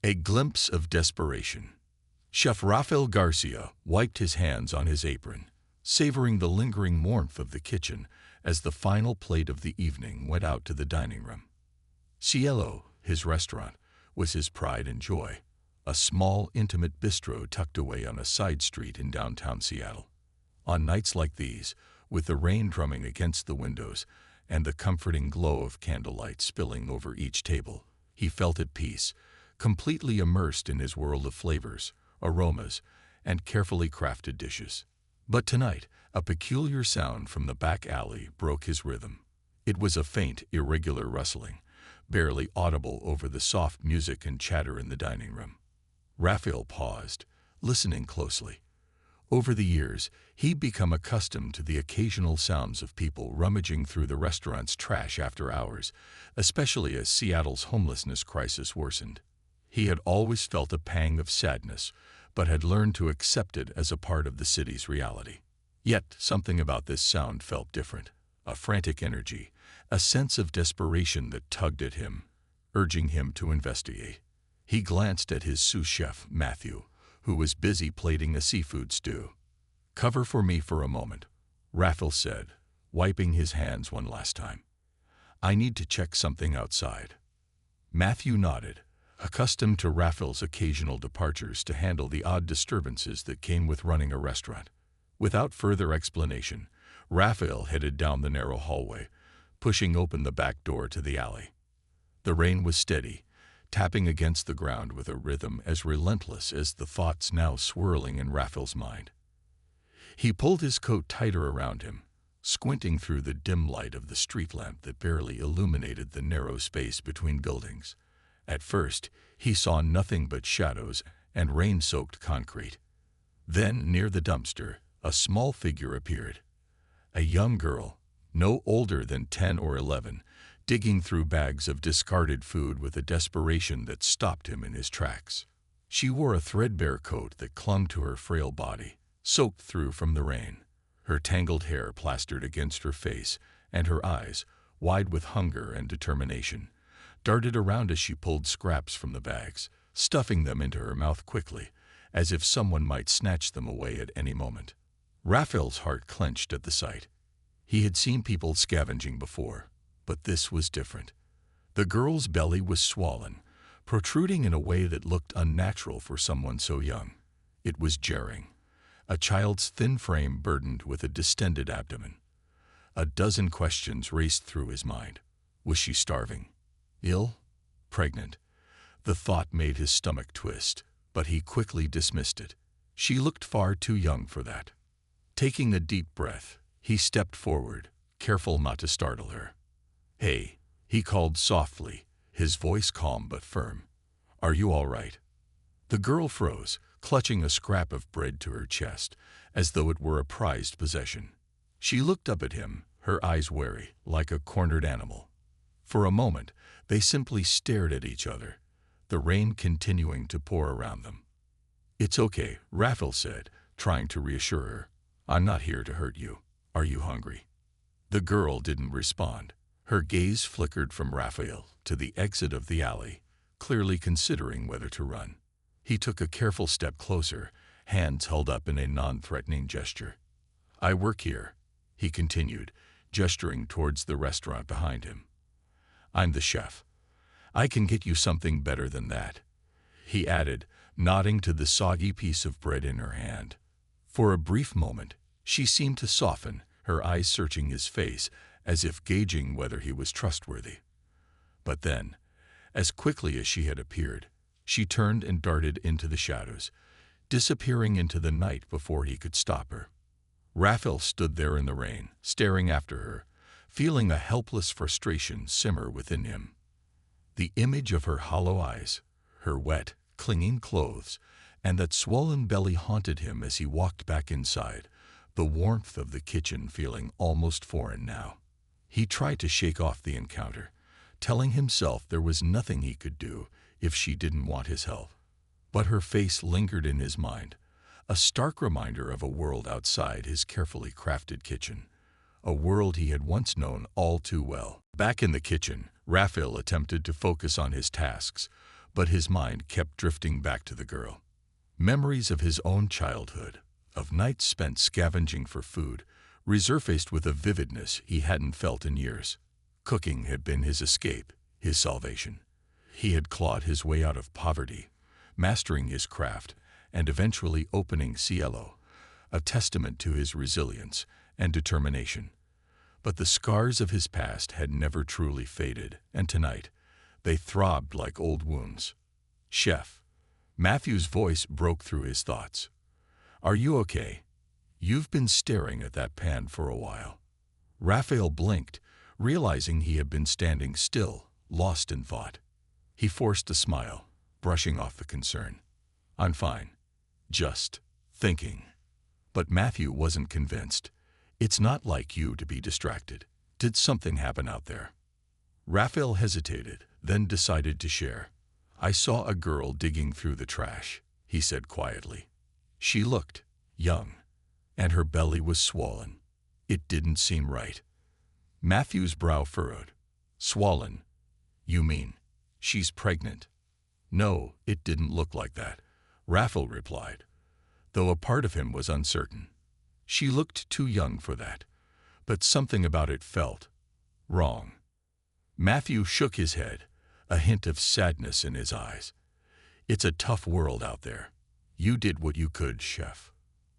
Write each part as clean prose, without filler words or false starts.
A glimpse of desperation. Chef Rafael Garcia wiped his hands on his apron, savoring the lingering warmth of the kitchen as the final plate of the evening went out to the dining room. Cielo, his restaurant, was his pride and joy, a small, intimate bistro tucked away on a side street in downtown Seattle. On nights like these, with the rain drumming against the windows and the comforting glow of candlelight spilling over each table, he felt at peace, completely immersed in his world of flavors, aromas, and carefully crafted dishes. But tonight, a peculiar sound from the back alley broke his rhythm. It was a faint, irregular rustling, barely audible over the soft music and chatter in the dining room. Raphael paused, listening closely. Over the years, he'd become accustomed to the occasional sounds of people rummaging through the restaurant's trash after hours, especially as Seattle's homelessness crisis worsened. He had always felt a pang of sadness, but had learned to accept it as a part of the city's reality. Yet something about this sound felt different, a frantic energy, a sense of desperation that tugged at him, urging him to investigate. He glanced at his sous chef, Matthew, who was busy plating a seafood stew. "Cover for me for a moment," Raphael said, wiping his hands one last time. "I need to check something outside." Matthew nodded, accustomed to Raphael's occasional departures to handle the odd disturbances that came with running a restaurant. Without further explanation, Raphael headed down the narrow hallway, pushing open the back door to the alley. The rain was steady, tapping against the ground with a rhythm as relentless as the thoughts now swirling in Raphael's mind. He pulled his coat tighter around him, squinting through the dim light of the street lamp that barely illuminated the narrow space between buildings. At first, he saw nothing but shadows and rain-soaked concrete. Then, near the dumpster, a small figure appeared. A young girl, no older than 10 or 11, digging through bags of discarded food with a desperation that stopped him in his tracks. She wore a threadbare coat that clung to her frail body, soaked through from the rain, her tangled hair plastered against her face, and her eyes, wide with hunger and determination, darted around as she pulled scraps from the bags, stuffing them into her mouth quickly, as if someone might snatch them away at any moment. Raphael's heart clenched at the sight. He had seen people scavenging before, but this was different. The girl's belly was swollen, protruding in a way that looked unnatural for someone so young. It was jarring, a child's thin frame burdened with a distended abdomen. A dozen questions raced through his mind. Was she starving? Ill? Pregnant? The thought made his stomach twist, but he quickly dismissed it. She looked far too young for that. Taking a deep breath, he stepped forward, careful not to startle her. "Hey," he called softly, his voice calm but firm. "Are you all right?" The girl froze, clutching a scrap of bread to her chest, as though it were a prized possession. She looked up at him, her eyes wary, like a cornered animal. For a moment, they simply stared at each other, the rain continuing to pour around them. "It's okay," Raphael said, trying to reassure her. "I'm not here to hurt you. Are you hungry?" The girl didn't respond. Her gaze flickered from Raphael to the exit of the alley, clearly considering whether to run. He took a careful step closer, hands held up in a non-threatening gesture. "I work here," he continued, gesturing towards the restaurant behind him. "I'm the chef. I can get you something better than that," he added, nodding to the soggy piece of bread in her hand. For a brief moment, she seemed to soften, her eyes searching his face as if gauging whether he was trustworthy. But then, as quickly as she had appeared, she turned and darted into the shadows, disappearing into the night before he could stop her. Raphael stood there in the rain, staring after her, feeling a helpless frustration simmer within him. The image of her hollow eyes, her wet, clinging clothes, and that swollen belly haunted him as he walked back inside, the warmth of the kitchen feeling almost foreign now. He tried to shake off the encounter, telling himself there was nothing he could do if she didn't want his help. But her face lingered in his mind, a stark reminder of a world outside his carefully crafted kitchen, a world he had once known all too well. Back in the kitchen, Raphael attempted to focus on his tasks, but his mind kept drifting back to the girl. Memories of his own childhood, of nights spent scavenging for food, resurfaced with a vividness he hadn't felt in years. Cooking had been his escape, his salvation. He had clawed his way out of poverty, mastering his craft, and eventually opening Cielo, a testament to his resilience and determination. But the scars of his past had never truly faded, and tonight, they throbbed like old wounds. "Chef," Matthew's voice broke through his thoughts. "Are you okay? You've been staring at that pan for a while." Raphael blinked, realizing he had been standing still, lost in thought. He forced a smile, brushing off the concern. "I'm fine. Just thinking." But Matthew wasn't convinced. "It's not like you to be distracted. Did something happen out there?" Raphael hesitated, then decided to share. "I saw a girl digging through the trash," he said quietly. "She looked young, and her belly was swollen. It didn't seem right." Matthew's brow furrowed. "Swollen? You mean she's pregnant?" "No, it didn't look like that," Raphael replied, though a part of him was uncertain. "She looked too young for that, but something about it felt wrong." Matthew shook his head, a hint of sadness in his eyes. "It's a tough world out there. You did what you could, Chef."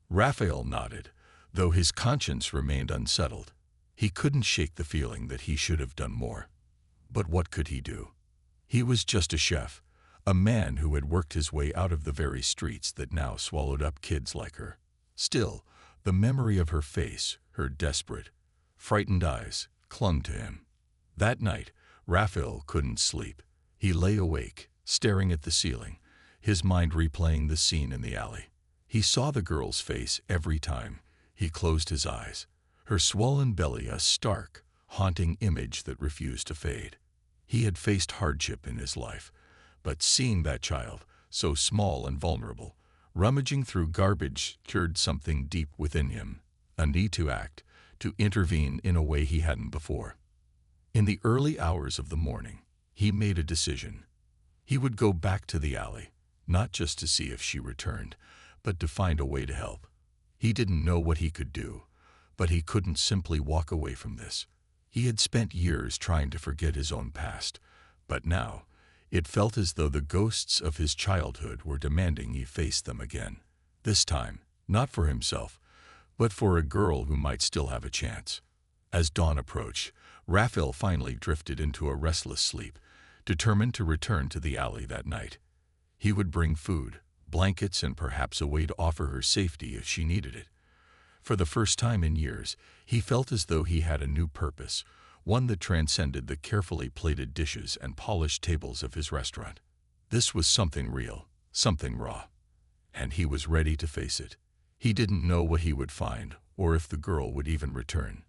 Raphael nodded, though his conscience remained unsettled. He couldn't shake the feeling that he should have done more. But what could he do? He was just a chef, a man who had worked his way out of the very streets that now swallowed up kids like her. Still, the memory of her face, her desperate, frightened eyes, clung to him. That night, Raphael couldn't sleep. He lay awake, staring at the ceiling, his mind replaying the scene in the alley. He saw the girl's face every time he closed his eyes, her swollen belly a stark, haunting image that refused to fade. He had faced hardship in his life, but seeing that child, so small and vulnerable, rummaging through garbage stirred something deep within him, a need to act, to intervene in a way he hadn't before. In the early hours of the morning, he made a decision. He would go back to the alley, not just to see if she returned, but to find a way to help. He didn't know what he could do, but he couldn't simply walk away from this. He had spent years trying to forget his own past, but now it felt as though the ghosts of his childhood were demanding he face them again. This time, not for himself, but for a girl who might still have a chance. As dawn approached, Raphael finally drifted into a restless sleep, determined to return to the alley that night. He would bring food, blankets, and perhaps a way to offer her safety if she needed it. For the first time in years, he felt as though he had a new purpose, one that transcended the carefully plated dishes and polished tables of his restaurant. This was something real, something raw, and he was ready to face it. He didn't know what he would find, or if the girl would even return.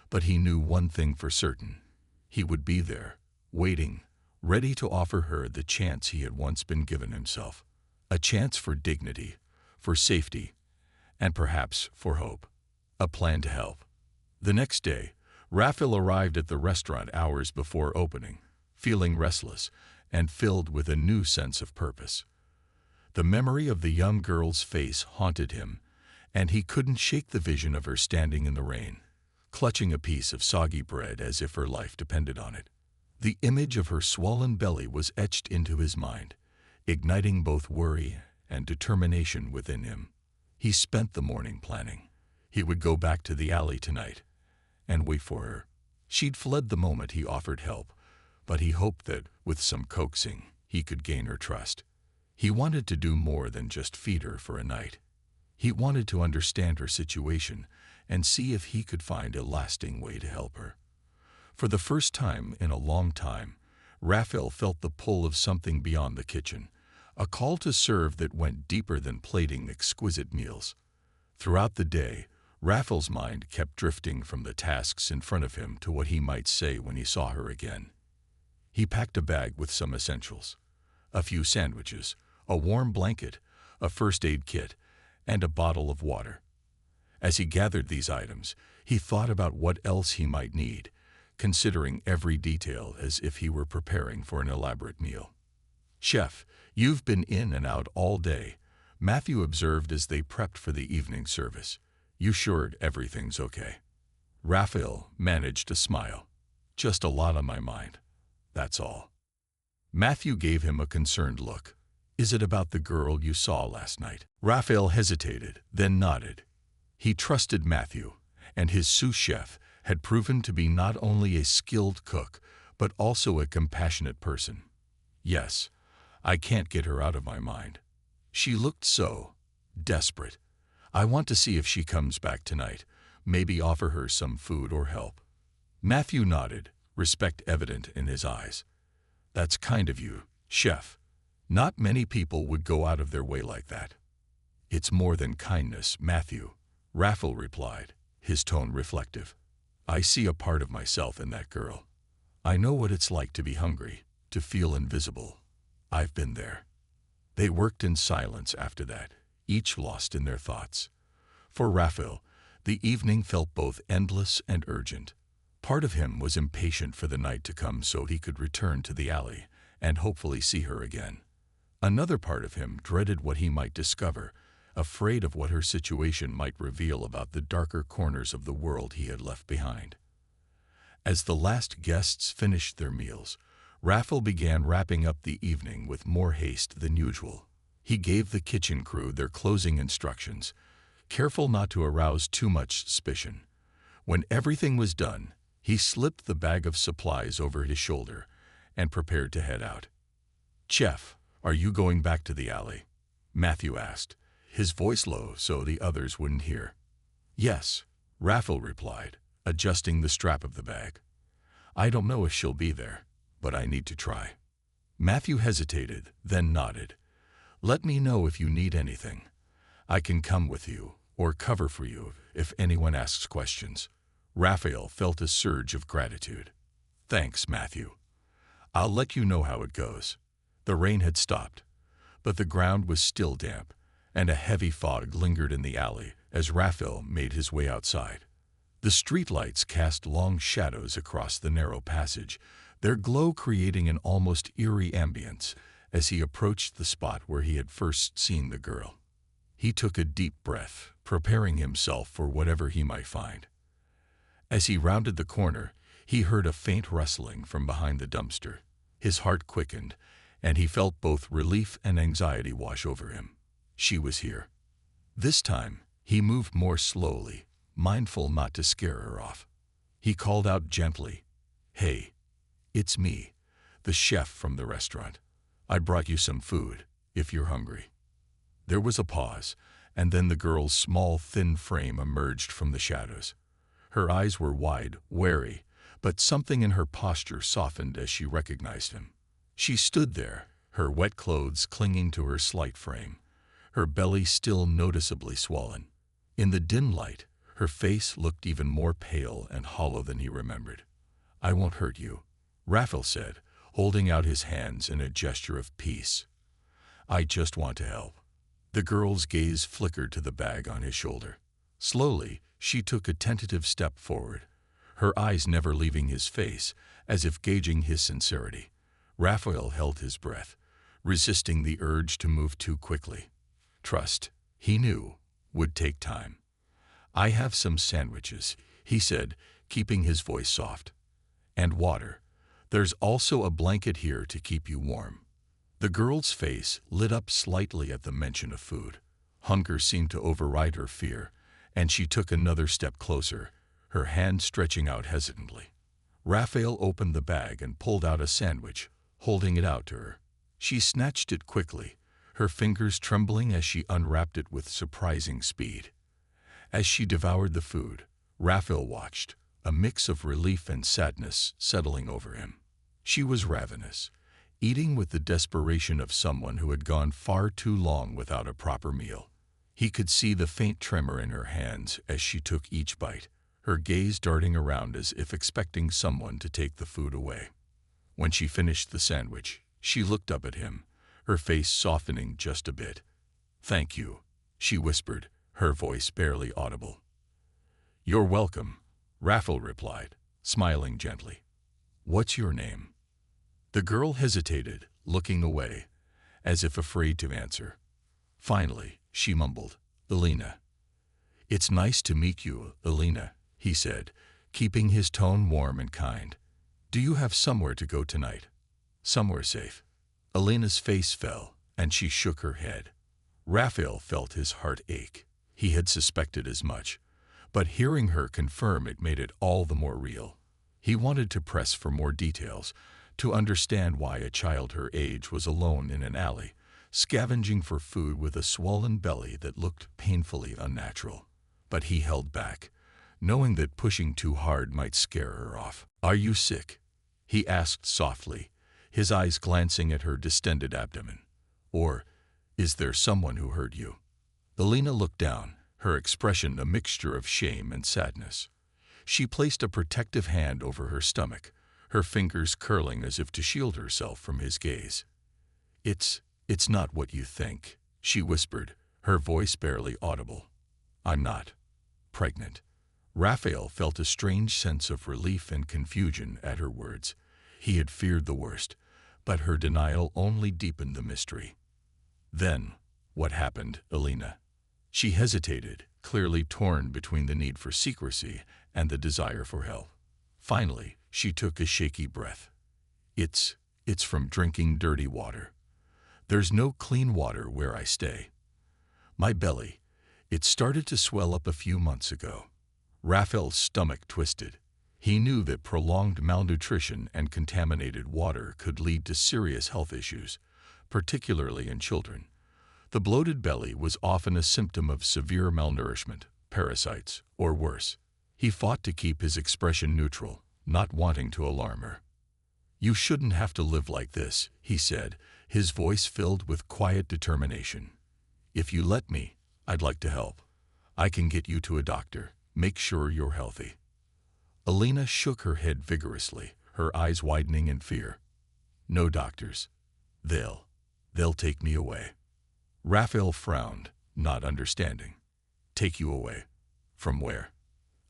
But he knew one thing for certain. He would be there, waiting, ready to offer her the chance he had once been given himself. A chance for dignity, for safety, and perhaps for hope. A plan to help. The next day, Raphael arrived at the restaurant hours before opening, feeling restless and filled with a new sense of purpose. The memory of the young girl's face haunted him, and he couldn't shake the vision of her standing in the rain, clutching a piece of soggy bread as if her life depended on it. The image of her swollen belly was etched into his mind, igniting both worry and determination within him. He spent the morning planning. He would go back to the alley tonight and wait for her. She'd fled the moment he offered help, but he hoped that, with some coaxing, he could gain her trust. He wanted to do more than just feed her for a night. He wanted to understand her situation and see if he could find a lasting way to help her. For the first time in a long time, Raphael felt the pull of something beyond the kitchen, a call to serve that went deeper than plating exquisite meals. Throughout the day, Raphael's mind kept drifting from the tasks in front of him to what he might say when he saw her again. He packed a bag with some essentials, a few sandwiches, a warm blanket, a first aid kit, and a bottle of water. As he gathered these items, he thought about what else he might need, considering every detail as if he were preparing for an elaborate meal. "Chef, you've been in and out all day," Matthew observed as they prepped for the evening service. "You sure everything's okay?" Raphael managed to smile. "Just a lot on my mind, that's all." Matthew gave him a concerned look. "Is it about the girl you saw last night?" Raphael hesitated, then nodded. He trusted Matthew, and his sous chef had proven to be not only a skilled cook, but also a compassionate person. "Yes, I can't get her out of my mind. She looked so desperate. I want to see if she comes back tonight, maybe offer her some food or help." Matthew nodded, respect evident in his eyes. "That's kind of you, chef. Not many people would go out of their way like that." "It's more than kindness, Matthew," Raphael replied, his tone reflective. "I see a part of myself in that girl. I know what it's like to be hungry, to feel invisible. I've been there." They worked in silence after that, each lost in their thoughts. For Raphael, the evening felt both endless and urgent. Part of him was impatient for the night to come so he could return to the alley and hopefully see her again. Another part of him dreaded what he might discover, afraid of what her situation might reveal about the darker corners of the world he had left behind. As the last guests finished their meals, Raphael began wrapping up the evening with more haste than usual. He gave the kitchen crew their closing instructions, careful not to arouse too much suspicion. When everything was done, he slipped the bag of supplies over his shoulder and prepared to head out. "Chef, are you going back to the alley?" Matthew asked, his voice low so the others wouldn't hear. "Yes," Raphael replied, adjusting the strap of the bag. "I don't know if she'll be there, but I need to try." Matthew hesitated, then nodded. "Let me know if you need anything. I can come with you or cover for you if anyone asks questions." Raphael felt a surge of gratitude. "Thanks, Matthew. I'll let you know how it goes." The rain had stopped, but the ground was still damp, and a heavy fog lingered in the alley as Raphael made his way outside. The streetlights cast long shadows across the narrow passage, their glow creating an almost eerie ambience as he approached the spot where he had first seen the girl. He took a deep breath, preparing himself for whatever he might find. As he rounded the corner, he heard a faint rustling from behind the dumpster. His heart quickened, and he felt both relief and anxiety wash over him. She was here. This time, he moved more slowly, mindful not to scare her off. He called out gently, "Hey, it's me, the chef from the restaurant. I brought you some food, if you're hungry." There was a pause, and then the girl's small, thin frame emerged from the shadows. Her eyes were wide, wary, but something in her posture softened as she recognized him. She stood there, her wet clothes clinging to her slight frame, her belly still noticeably swollen. In the dim light, her face looked even more pale and hollow than he remembered. "I won't hurt you," Raphael said, holding out his hands in a gesture of peace. "I just want to help." The girl's gaze flickered to the bag on his shoulder. Slowly, she took a tentative step forward, her eyes never leaving his face, as if gauging his sincerity. Raphael held his breath, resisting the urge to move too quickly. Trust, he knew, would take time. "I have some sandwiches," he said, keeping his voice soft. "And water. There's also a blanket here to keep you warm." The girl's face lit up slightly at the mention of food. Hunger seemed to override her fear, and she took another step closer, her hand stretching out hesitantly. Raphael opened the bag and pulled out a sandwich, holding it out to her. She snatched it quickly, her fingers trembling as she unwrapped it with surprising speed. As she devoured the food, Raphael watched, a mix of relief and sadness settling over him. She was ravenous, eating with the desperation of someone who had gone far too long without a proper meal. He could see the faint tremor in her hands as she took each bite, her gaze darting around as if expecting someone to take the food away. When she finished the sandwich, she looked up at him, her face softening just a bit. "Thank you," she whispered, her voice barely audible. "You're welcome," Raphael replied, smiling gently. "What's your name?" The girl hesitated, looking away, as if afraid to answer. Finally, she mumbled, "Elena." "It's nice to meet you, Elena," he said, keeping his tone warm and kind. "Do you have somewhere to go tonight? Somewhere safe?" Elena's face fell, and she shook her head. Raphael felt his heart ache. He had suspected as much, but hearing her confirm it made it all the more real. He wanted to press for more details, to understand why a child her age was alone in an alley, scavenging for food with a swollen belly that looked painfully unnatural. But he held back, knowing that pushing too hard might scare her off. "Are you sick?" he asked softly, his eyes glancing at her distended abdomen. "Or is there someone who hurt you?" Elena looked down, her expression a mixture of shame and sadness. She placed a protective hand over her stomach, her fingers curling as if to shield herself from his gaze. It's not what you think," she whispered, her voice barely audible. "I'm not pregnant." Raphael felt a strange sense of relief and confusion at her words. He had feared the worst, but her denial only deepened the mystery. "Then, what happened, Elena?" She hesitated, clearly torn between the need for secrecy and the desire for help. Finally, she took a shaky breath. It's from drinking dirty water. There's no clean water where I stay. My belly, it started to swell up a few months ago." Raphael's stomach twisted. He knew that prolonged malnutrition and contaminated water could lead to serious health issues, particularly in children. The bloated belly was often a symptom of severe malnourishment, parasites, or worse. He fought to keep his expression neutral, not wanting to alarm her. "You shouldn't have to live like this," he said, his voice filled with quiet determination. "If you let me, I'd like to help. I can get you to a doctor, make sure you're healthy." Elena shook her head vigorously, her eyes widening in fear. "No doctors. They'll take me away." Raphael frowned, not understanding. "Take you away? From where?"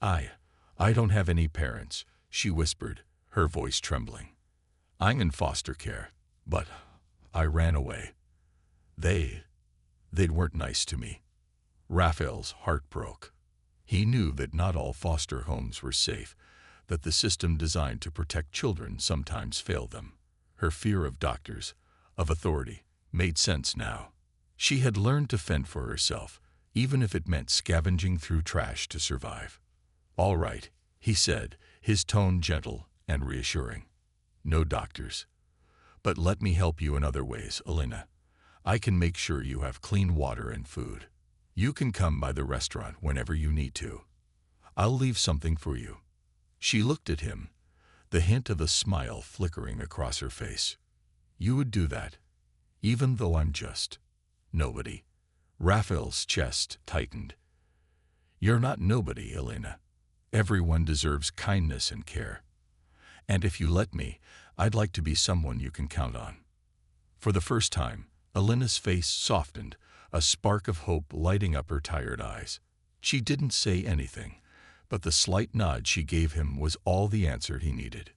I don't have any parents," she whispered, her voice trembling. "I'm in foster care, but I ran away. They weren't nice to me." Raphael's heart broke. He knew that not all foster homes were safe, that the system designed to protect children sometimes failed them. Her fear of doctors, of authority, made sense now. She had learned to fend for herself, even if it meant scavenging through trash to survive. "All right," he said, his tone gentle and reassuring. "No doctors. But let me help you in other ways, Elena. I can make sure you have clean water and food. You can come by the restaurant whenever you need to. I'll leave something for you." She looked at him, the hint of a smile flickering across her face. "You would do that, even though I'm just nobody?" Raphael's chest tightened. "You're not nobody, Elena. Everyone deserves kindness and care. And if you let me, I'd like to be someone you can count on." For the first time, Elena's face softened, a spark of hope lighting up her tired eyes. She didn't say anything, but the slight nod she gave him was all the answer he needed.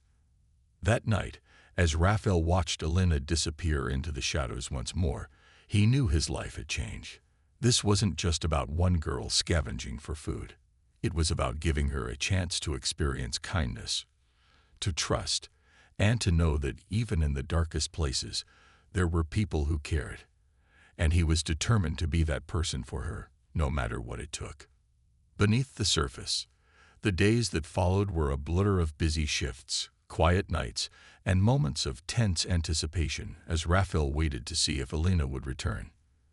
That night, as Raphael watched Elena disappear into the shadows once more, he knew his life had changed. This wasn't just about one girl scavenging for food. It was about giving her a chance to experience kindness, to trust, and to know that even in the darkest places, there were people who cared. And he was determined to be that person for her, no matter what it took. Beneath the surface, the days that followed were a blur of busy shifts, quiet nights, and moments of tense anticipation as Raphael waited to see if Elena would return.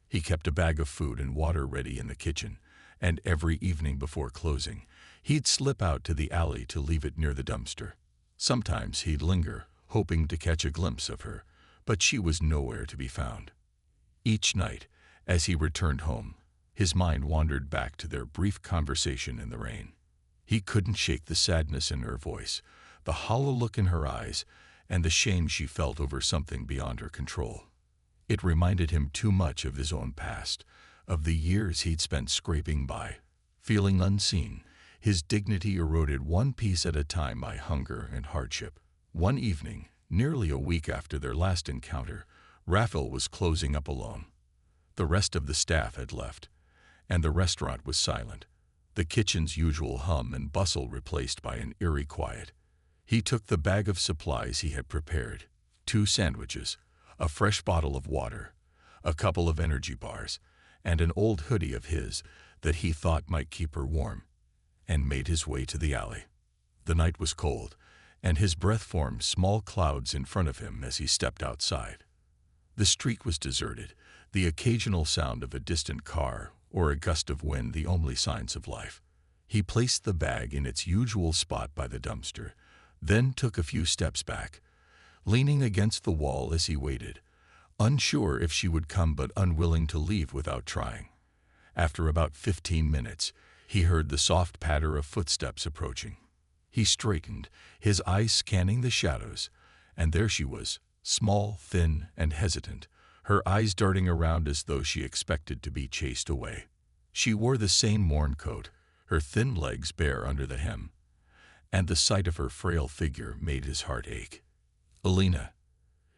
He kept a bag of food and water ready in the kitchen, and every evening before closing, he'd slip out to the alley to leave it near the dumpster. Sometimes he'd linger, hoping to catch a glimpse of her, but she was nowhere to be found. Each night, as he returned home, his mind wandered back to their brief conversation in the rain. He couldn't shake the sadness in her voice, the hollow look in her eyes, and the shame she felt over something beyond her control. It reminded him too much of his own past, of the years he'd spent scraping by. Feeling unseen, his dignity eroded one piece at a time by hunger and hardship. One evening, nearly a week after their last encounter, Raphael was closing up alone. The rest of the staff had left, and the restaurant was silent, the kitchen's usual hum and bustle replaced by an eerie quiet. He took the bag of supplies he had prepared, 2 sandwiches, a fresh bottle of water, a couple of energy bars, and an old hoodie of his that he thought might keep her warm, and made his way to the alley. The night was cold, and his breath formed small clouds in front of him as he stepped outside. The street was deserted, the occasional sound of a distant car or a gust of wind the only signs of life. He placed the bag in its usual spot by the dumpster, then took a few steps back, leaning against the wall as he waited, unsure if she would come but unwilling to leave without trying. After about 15 minutes, he heard the soft patter of footsteps approaching. He straightened, his eyes scanning the shadows, and there she was, small, thin, and hesitant, her eyes darting around as though she expected to be chased away. She wore the same worn coat, her thin legs bare under the hem, and the sight of her frail figure made his heart ache. "Alina,"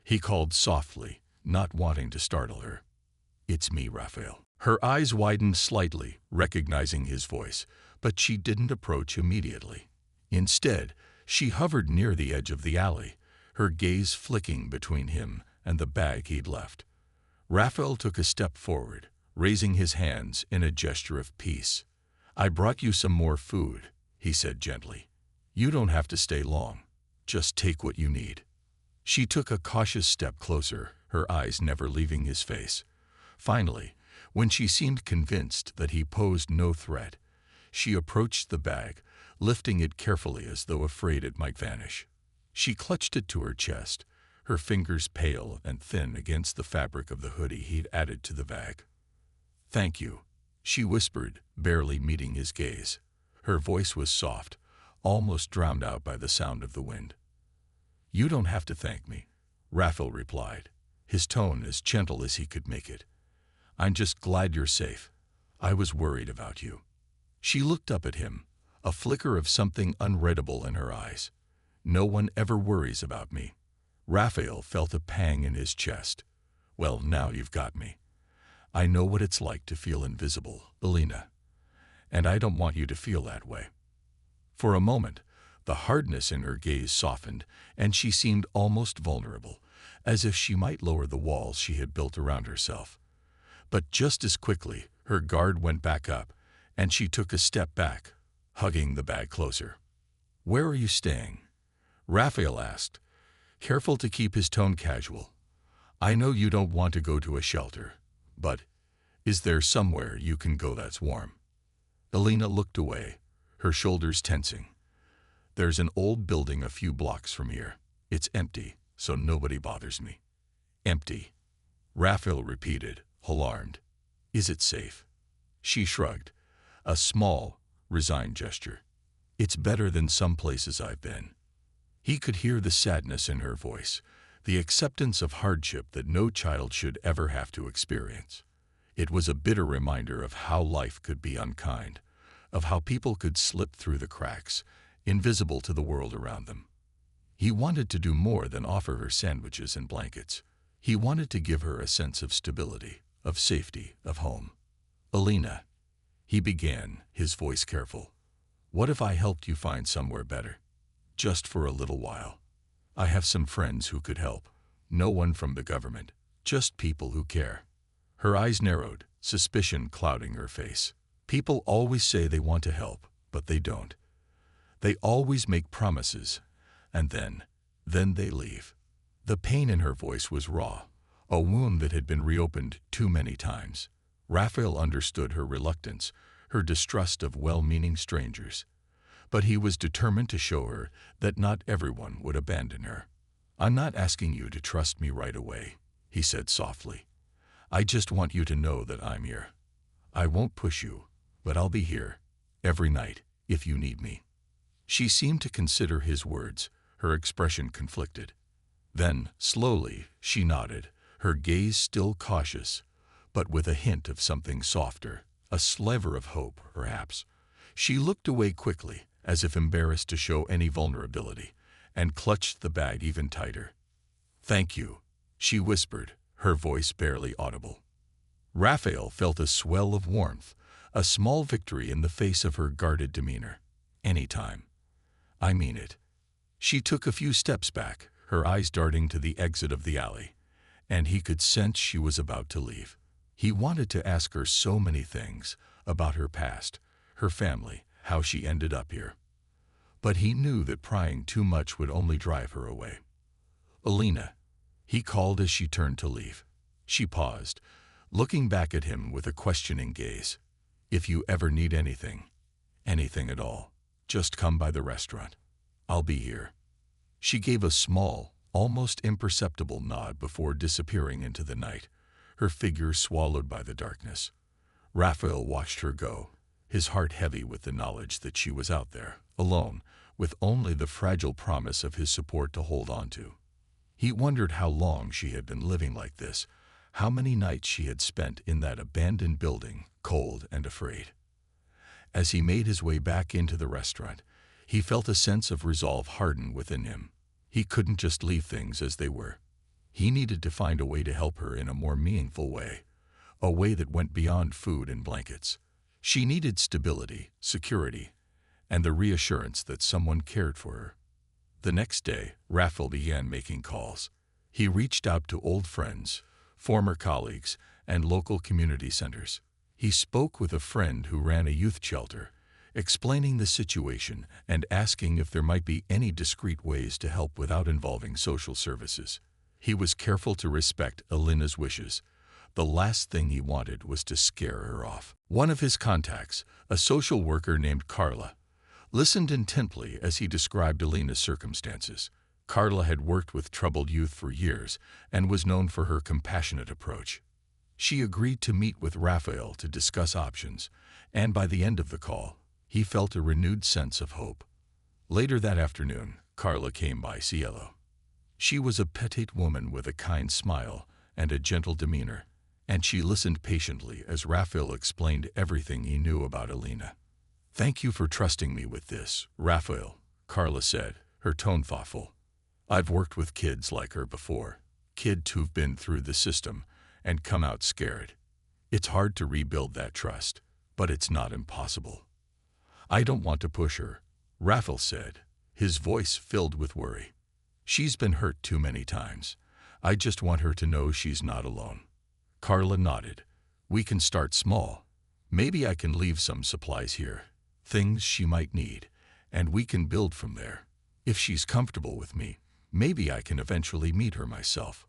he called softly, not wanting to startle her. "It's me, Raphael." Her eyes widened slightly, recognizing his voice, but she didn't approach immediately. Instead, she hovered near the edge of the alley, her gaze flicking between him and the bag he'd left. Raphael took a step forward, raising his hands in a gesture of peace. "I brought you some more food," he said gently. "You don't have to stay long. Just take what you need." She took a cautious step closer, her eyes never leaving his face. Finally, when she seemed convinced that he posed no threat, she approached the bag, lifting it carefully as though afraid it might vanish. She clutched it to her chest, her fingers pale and thin against the fabric of the hoodie he'd added to the bag. "Thank you," she whispered, barely meeting his gaze. Her voice was soft, almost drowned out by the sound of the wind. "You don't have to thank me," Raphael replied, his tone as gentle as he could make it. "I'm just glad you're safe. I was worried about you." She looked up at him, a flicker of something unreadable in her eyes. "No one ever worries about me." Raphael felt a pang in his chest. "Well, now you've got me. I know what it's like to feel invisible, Alina, and I don't want you to feel that way." For a moment, the hardness in her gaze softened, and she seemed almost vulnerable, as if she might lower the walls she had built around herself. But just as quickly, her guard went back up, and she took a step back, hugging the bag closer. "Where are you staying?" Raphael asked, careful to keep his tone casual. "I know you don't want to go to a shelter, but is there somewhere you can go that's warm?" Alina looked away, her shoulders tensing. "There's an old building a few blocks from here. It's empty, so nobody bothers me." "Empty," Raphael repeated, alarmed. "Is it safe?" She shrugged, a small, resigned gesture. "It's better than some places I've been." He could hear the sadness in her voice, the acceptance of hardship that no child should ever have to experience. It was a bitter reminder of how life could be unkind, of how people could slip through the cracks, invisible to the world around them. He wanted to do more than offer her sandwiches and blankets. He wanted to give her a sense of stability, of safety, of home. "Alina," he began, his voice careful, "what if I helped you find somewhere better? Just for a little while. I have some friends who could help. No one from the government, just people who care." Her eyes narrowed, suspicion clouding her face. "People always say they want to help, but they don't. They always make promises, and then they leave." The pain in her voice was raw, a wound that had been reopened too many times. Raphael understood her reluctance, her distrust of well-meaning strangers. But he was determined to show her that not everyone would abandon her. "I'm not asking you to trust me right away," he said softly. "I just want you to know that I'm here. I won't push you, but I'll be here, every night, if you need me." She seemed to consider his words, her expression conflicted. Then, slowly, she nodded, her gaze still cautious, but with a hint of something softer, a sliver of hope, perhaps. She looked away quickly, as if embarrassed to show any vulnerability, and clutched the bag even tighter. "Thank you," she whispered, her voice barely audible. Raphael felt a swell of warmth, a small victory in the face of her guarded demeanor. Anytime. I mean it. She took a few steps back, her eyes darting to the exit of the alley, and he could sense she was about to leave. He wanted to ask her so many things about her past, her family, how she ended up here. But he knew that prying too much would only drive her away. "Alina," he called as she turned to leave. She paused, looking back at him with a questioning gaze. "If you ever need anything, anything at all, just come by the restaurant. I'll be here." She gave a small, almost imperceptible nod before disappearing into the night, her figure swallowed by the darkness. Raphael watched her go, his heart heavy with the knowledge that she was out there, alone, with only the fragile promise of his support to hold on to. He wondered how long she had been living like this, how many nights she had spent in that abandoned building, cold and afraid. As he made his way back into the restaurant, he felt a sense of resolve harden within him. He couldn't just leave things as they were. He needed to find a way to help her in a more meaningful way, a way that went beyond food and blankets. She needed stability, security, and the reassurance that someone cared for her. The next day, Raphael began making calls. He reached out to old friends, former colleagues, and local community centers. He spoke with a friend who ran a youth shelter, explaining the situation and asking if there might be any discreet ways to help without involving social services. He was careful to respect Alina's wishes. The last thing he wanted was to scare her off. One of his contacts, a social worker named Carla, listened intently as he described Alina's circumstances. Carla had worked with troubled youth for years and was known for her compassionate approach. She agreed to meet with Raphael to discuss options, and by the end of the call, he felt a renewed sense of hope. Later that afternoon, Carla came by Cielo. She was a petite woman with a kind smile and a gentle demeanor, and she listened patiently as Raphael explained everything he knew about Alina. "Thank you for trusting me with this, Raphael," Carla said, her tone thoughtful. "I've worked with kids like her before, kids who've been through the system and come out scared. It's hard to rebuild that trust, but it's not impossible." "I don't want to push her," Raphael said, his voice filled with worry. "She's been hurt too many times. I just want her to know she's not alone." Carla nodded. "We can start small. Maybe I can leave some supplies here, things she might need, and we can build from there. If she's comfortable with me, maybe I can eventually meet her myself."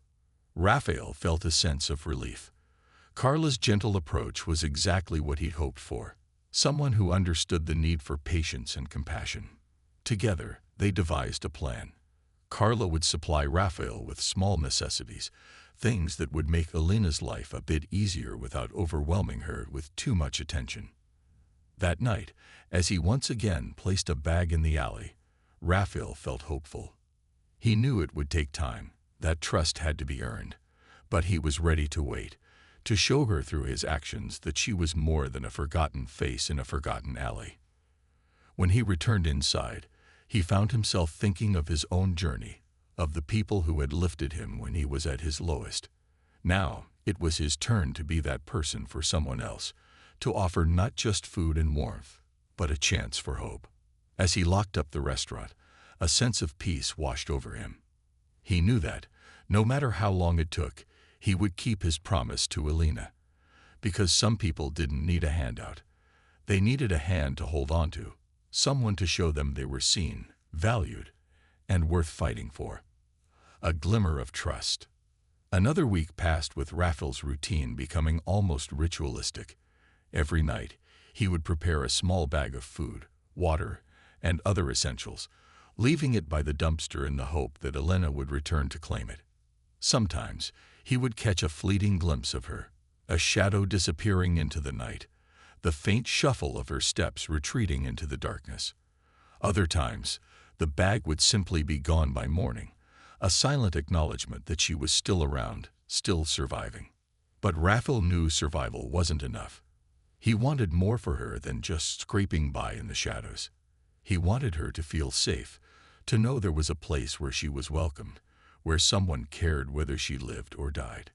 Raphael felt a sense of relief. Carla's gentle approach was exactly what he'd hoped for. Someone who understood the need for patience and compassion. Together, they devised a plan. Carla would supply Raphael with small necessities, things that would make Alina's life a bit easier without overwhelming her with too much attention. That night, as he once again placed a bag in the alley, Raphael felt hopeful. He knew it would take time, that trust had to be earned, but he was ready to wait, to show her through his actions that she was more than a forgotten face in a forgotten alley. When he returned inside, he found himself thinking of his own journey, of the people who had lifted him when he was at his lowest. Now, it was his turn to be that person for someone else, to offer not just food and warmth, but a chance for hope. As he locked up the restaurant, a sense of peace washed over him. He knew that, no matter how long it took, he would keep his promise to Alina. Because some people didn't need a handout. They needed a hand to hold on to, someone to show them they were seen, valued, and worth fighting for. A glimmer of trust. Another week passed with Raphael's routine becoming almost ritualistic. Every night, he would prepare a small bag of food, water, and other essentials, leaving it by the dumpster in the hope that Alina would return to claim it. Sometimes, he would catch a fleeting glimpse of her, a shadow disappearing into the night, the faint shuffle of her steps retreating into the darkness. Other times, the bag would simply be gone by morning, a silent acknowledgement that she was still around, still surviving. But Raphael knew survival wasn't enough. He wanted more for her than just scraping by in the shadows. He wanted her to feel safe, to know there was a place where she was welcomed, where someone cared whether she lived or died.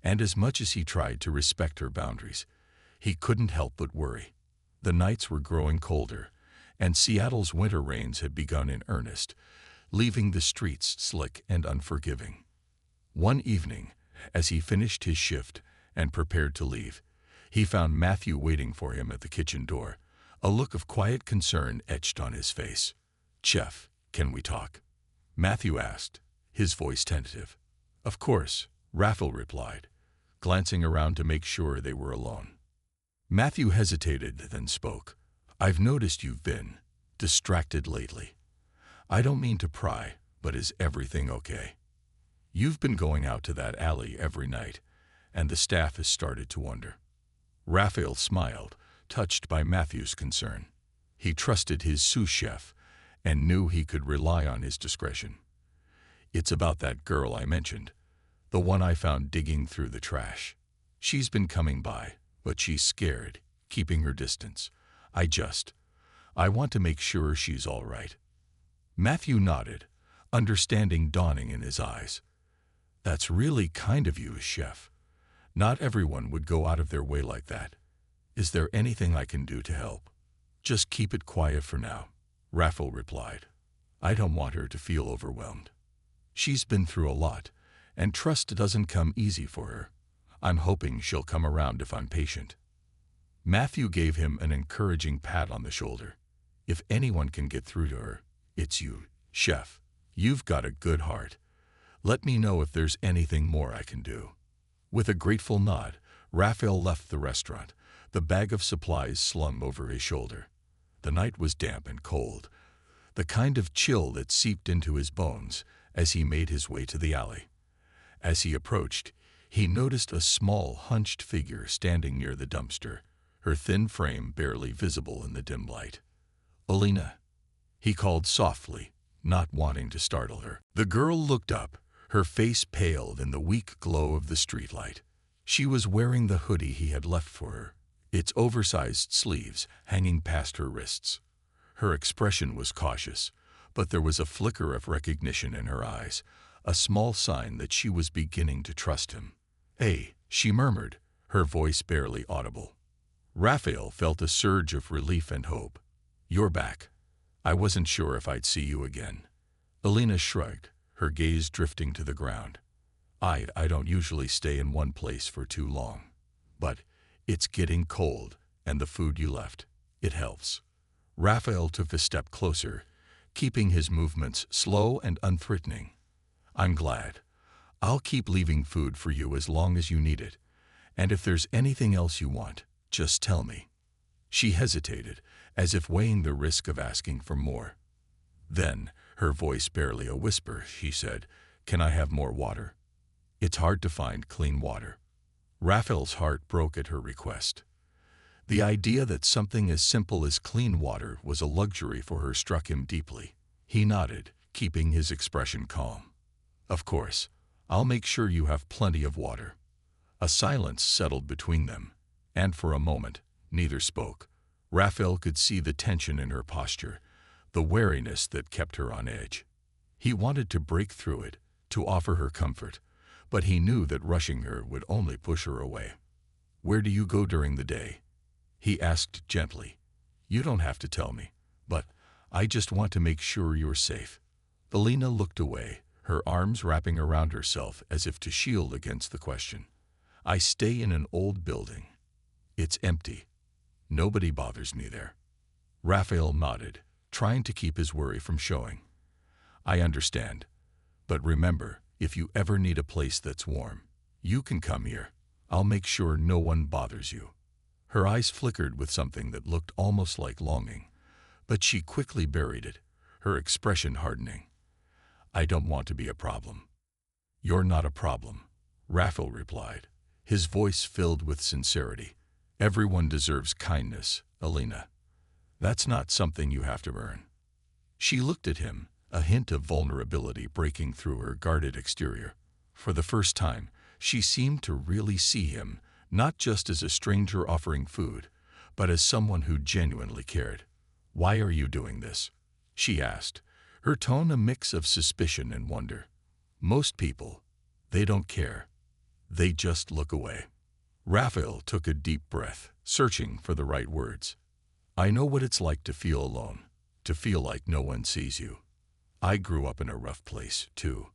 And as much as he tried to respect her boundaries, he couldn't help but worry. The nights were growing colder, and Seattle's winter rains had begun in earnest, leaving the streets slick and unforgiving. One evening, as he finished his shift and prepared to leave, he found Matthew waiting for him at the kitchen door, a look of quiet concern etched on his face. "Chef, can we talk?" Matthew asked, his voice tentative. "Of course," Raphael replied, glancing around to make sure they were alone. Matthew hesitated, then spoke. "I've noticed you've been distracted lately. I don't mean to pry, but is everything okay? You've been going out to that alley every night, and the staff has started to wonder." Raphael smiled, touched by Matthew's concern. He trusted his sous chef and knew he could rely on his discretion. "It's about that girl I mentioned, the one I found digging through the trash. She's been coming by, but she's scared, keeping her distance. I want to make sure she's all right." Matthew nodded, understanding dawning in his eyes. "That's really kind of you, chef. Not everyone would go out of their way like that. Is there anything I can do to help?" "Just keep it quiet for now," Raphael replied. "I don't want her to feel overwhelmed. She's been through a lot, and trust doesn't come easy for her. I'm hoping she'll come around if I'm patient." Matthew gave him an encouraging pat on the shoulder. "If anyone can get through to her, it's you, chef. You've got a good heart. Let me know if there's anything more I can do." With a grateful nod, Raphael left the restaurant, the bag of supplies slung over his shoulder. The night was damp and cold, the kind of chill that seeped into his bones as he made his way to the alley. As he approached, he noticed a small, hunched figure standing near the dumpster, her thin frame barely visible in the dim light. "Alina," he called softly, not wanting to startle her. The girl looked up, her face paled in the weak glow of the streetlight. She was wearing the hoodie he had left for her, its oversized sleeves hanging past her wrists. Her expression was cautious, but there was a flicker of recognition in her eyes, a small sign that she was beginning to trust him. "Hey," she murmured, her voice barely audible. Raphael felt a surge of relief and hope. "You're back. I wasn't sure if I'd see you again." Alina shrugged, her gaze drifting to the ground. I don't usually stay in one place for too long. But it's getting cold, and the food you left, it helps." Raphael took a step closer, keeping his movements slow and unthreatening. "I'm glad. I'll keep leaving food for you as long as you need it, and if there's anything else you want, just tell me." She hesitated, as if weighing the risk of asking for more. Then, her voice barely a whisper, she said, "Can I have more water? It's hard to find clean water." Raphael's heart broke at her request. The idea that something as simple as clean water was a luxury for her struck him deeply. He nodded, keeping his expression calm. "Of course, I'll make sure you have plenty of water." A silence settled between them, and for a moment, neither spoke. Raphael could see the tension in her posture, the wariness that kept her on edge. He wanted to break through it, to offer her comfort, but he knew that rushing her would only push her away. "Where do you go during the day?" he asked gently. "You don't have to tell me, but I just want to make sure you're safe." Alina looked away, her arms wrapping around herself as if to shield against the question. "I stay in an old building. It's empty. Nobody bothers me there." Raphael nodded, trying to keep his worry from showing. "I understand. But remember, if you ever need a place that's warm, you can come here. I'll make sure no one bothers you." Her eyes flickered with something that looked almost like longing, but she quickly buried it, her expression hardening. "I don't want to be a problem." "You're not a problem," Raphael replied, his voice filled with sincerity. "Everyone deserves kindness, Alina. That's not something you have to earn." She looked at him, a hint of vulnerability breaking through her guarded exterior. For the first time, she seemed to really see him, not just as a stranger offering food, but as someone who genuinely cared. "Why are you doing this?" she asked, her tone a mix of suspicion and wonder. "Most people, they don't care. They just look away. Raphael took a deep breath, searching for the right words. I know what it's like to feel alone, to feel like no one sees you. I grew up in a rough place, too.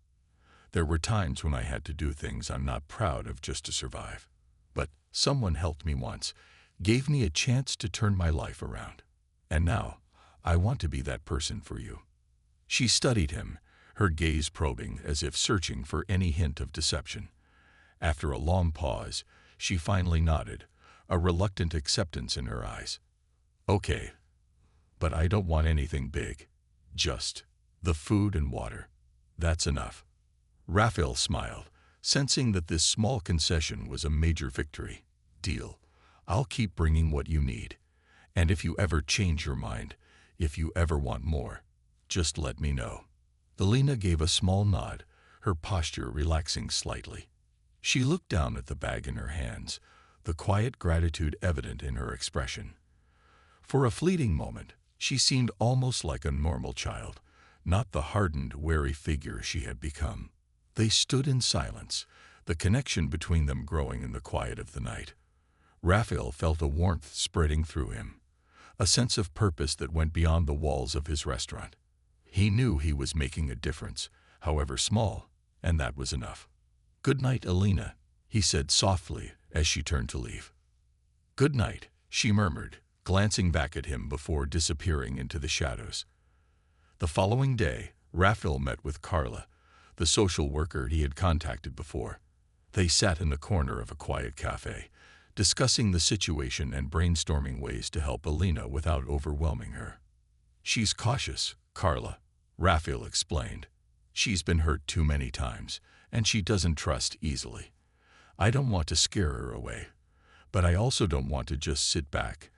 There were times when I had to do things I'm not proud of just to survive. But someone helped me once, gave me a chance to turn my life around. And now, I want to be that person for you. She studied him, her gaze probing as if searching for any hint of deception. After a long pause, she finally nodded, a reluctant acceptance in her eyes. Okay, but I don't want anything big. Just the food and water. That's enough. Raphael smiled, sensing that this small concession was a major victory. Deal. I'll keep bringing what you need. And if you ever change your mind, if you ever want more, just let me know. Elena gave a small nod, her posture relaxing slightly. She looked down at the bag in her hands, the quiet gratitude evident in her expression. For a fleeting moment, she seemed almost like a normal child, not the hardened, wary figure she had become. They stood in silence, the connection between them growing in the quiet of the night. Raphael felt a warmth spreading through him, a sense of purpose that went beyond the walls of his restaurant. He knew he was making a difference, however small, and that was enough. Good night, Elena, he said softly as she turned to leave. Good night, she murmured, glancing back at him before disappearing into the shadows. The following day, Raphael met with Carla, the social worker he had contacted before. They sat in the corner of a quiet cafe, discussing the situation and brainstorming ways to help Elena without overwhelming her. She's cautious, Carla, Raphael explained. She's been hurt too many times, and she doesn't trust easily. I don't want to scare her away, but I also don't want to just sit back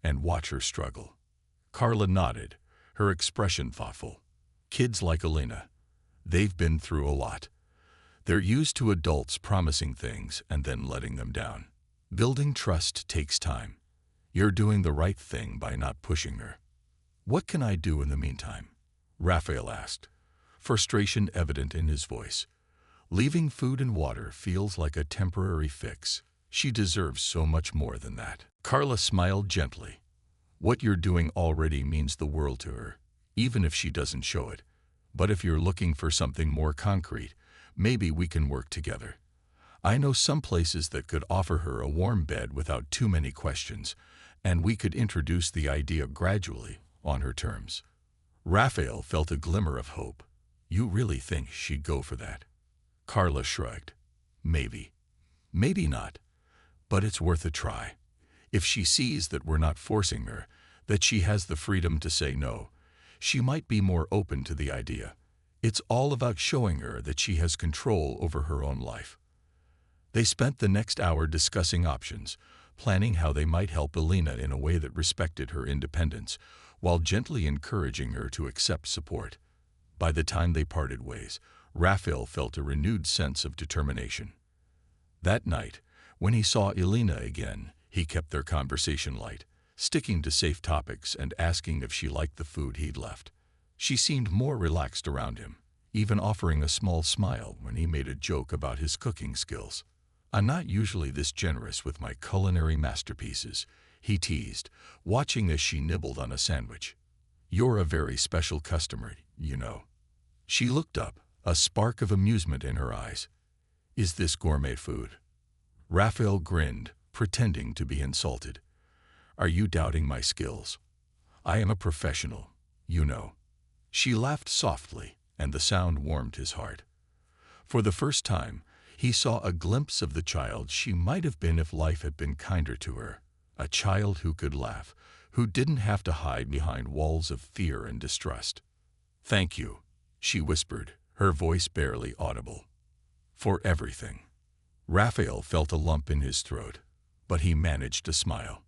and watch her struggle. Carla nodded, her expression thoughtful. Kids like Elena, they've been through a lot. They're used to adults promising things and then letting them down. Building trust takes time. You're doing the right thing by not pushing her. What can I do in the meantime? Raphael asked, frustration evident in his voice. Leaving food and water feels like a temporary fix. She deserves so much more than that. Carla smiled gently. What you're doing already means the world to her, even if she doesn't show it. But if you're looking for something more concrete, maybe we can work together. I know some places that could offer her a warm bed without too many questions, and we could introduce the idea gradually, on her terms. Raphael felt a glimmer of hope. You really think she'd go for that? Carla shrugged. Maybe. Maybe not. But it's worth a try. If she sees that we're not forcing her, that she has the freedom to say no, she might be more open to the idea. It's all about showing her that she has control over her own life. They spent the next hour discussing options, planning how they might help Elena in a way that respected her independence, while gently encouraging her to accept support. By the time they parted ways, Raphael felt a renewed sense of determination. That night, when he saw Elena again, he kept their conversation light, sticking to safe topics and asking if she liked the food he'd left. She seemed more relaxed around him, even offering a small smile when he made a joke about his cooking skills. I'm not usually this generous with my culinary masterpieces, he teased, watching as she nibbled on a sandwich. You're a very special customer, you know. She looked up, a spark of amusement in her eyes. Is this gourmet food? Raphael grinned, pretending to be insulted. Are you doubting my skills? I am a professional, you know. She laughed softly, and the sound warmed his heart. For the first time, he saw a glimpse of the child she might have been if life had been kinder to her. A child who could laugh, who didn't have to hide behind walls of fear and distrust. Thank you, she whispered, her voice barely audible. For everything. Raphael felt a lump in his throat, but he managed to smile.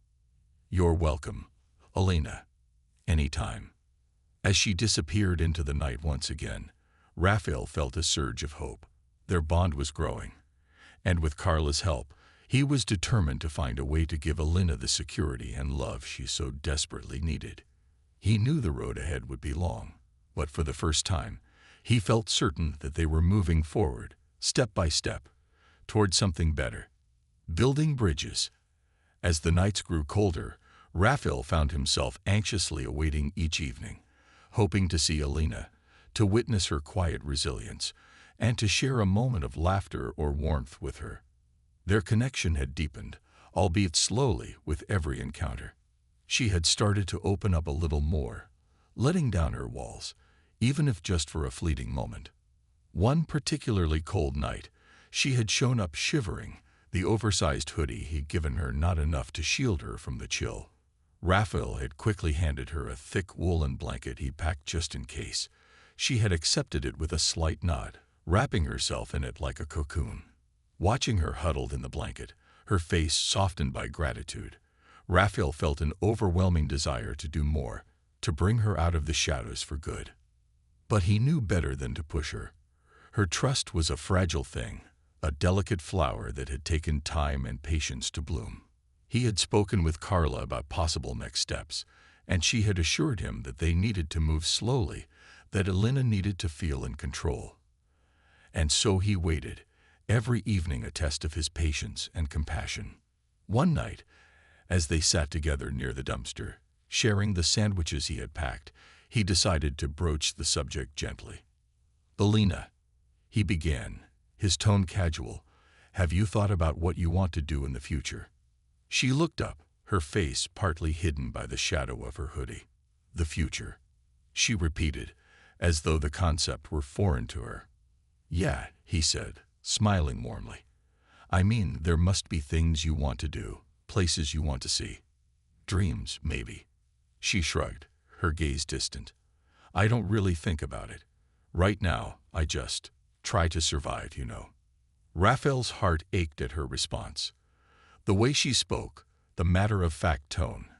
You're welcome, Elena. Anytime. As she disappeared into the night once again, Raphael felt a surge of hope. Their bond was growing, and with Carla's help, he was determined to find a way to give Elena the security and love she so desperately needed. He knew the road ahead would be long, but for the first time, he felt certain that they were moving forward, step by step, toward something better. Building bridges. As the nights grew colder, Raphael found himself anxiously awaiting each evening, hoping to see Alina, to witness her quiet resilience, and to share a moment of laughter or warmth with her. Their connection had deepened, albeit slowly, with every encounter. She had started to open up a little more, letting down her walls, even if just for a fleeting moment. One particularly cold night, she had shown up shivering, the oversized hoodie he'd given her not enough to shield her from the chill. Raphael had quickly handed her a thick woolen blanket he packed just in case. She had accepted it with a slight nod, wrapping herself in it like a cocoon. Watching her huddled in the blanket, her face softened by gratitude, Raphael felt an overwhelming desire to do more, to bring her out of the shadows for good. But he knew better than to push her. Her trust was a fragile thing, a delicate flower that had taken time and patience to bloom. He had spoken with Carla about possible next steps, and she had assured him that they needed to move slowly, that Alina needed to feel in control. And so he waited, every evening a test of his patience and compassion. One night, as they sat together near the dumpster, sharing the sandwiches he had packed, he decided to broach the subject gently. "Alina," he began, his tone casual, "have you thought about what you want to do in the future?" She looked up, her face partly hidden by the shadow of her hoodie. "The future," she repeated, as though the concept were foreign to her. "Yeah," he said, smiling warmly. "I mean, there must be things you want to do, places you want to see. Dreams, maybe." She shrugged, her gaze distant. "I don't really think about it. Right now, I just try to survive, you know." Raphael's heart ached at her response. The way she spoke, the matter-of-fact tone,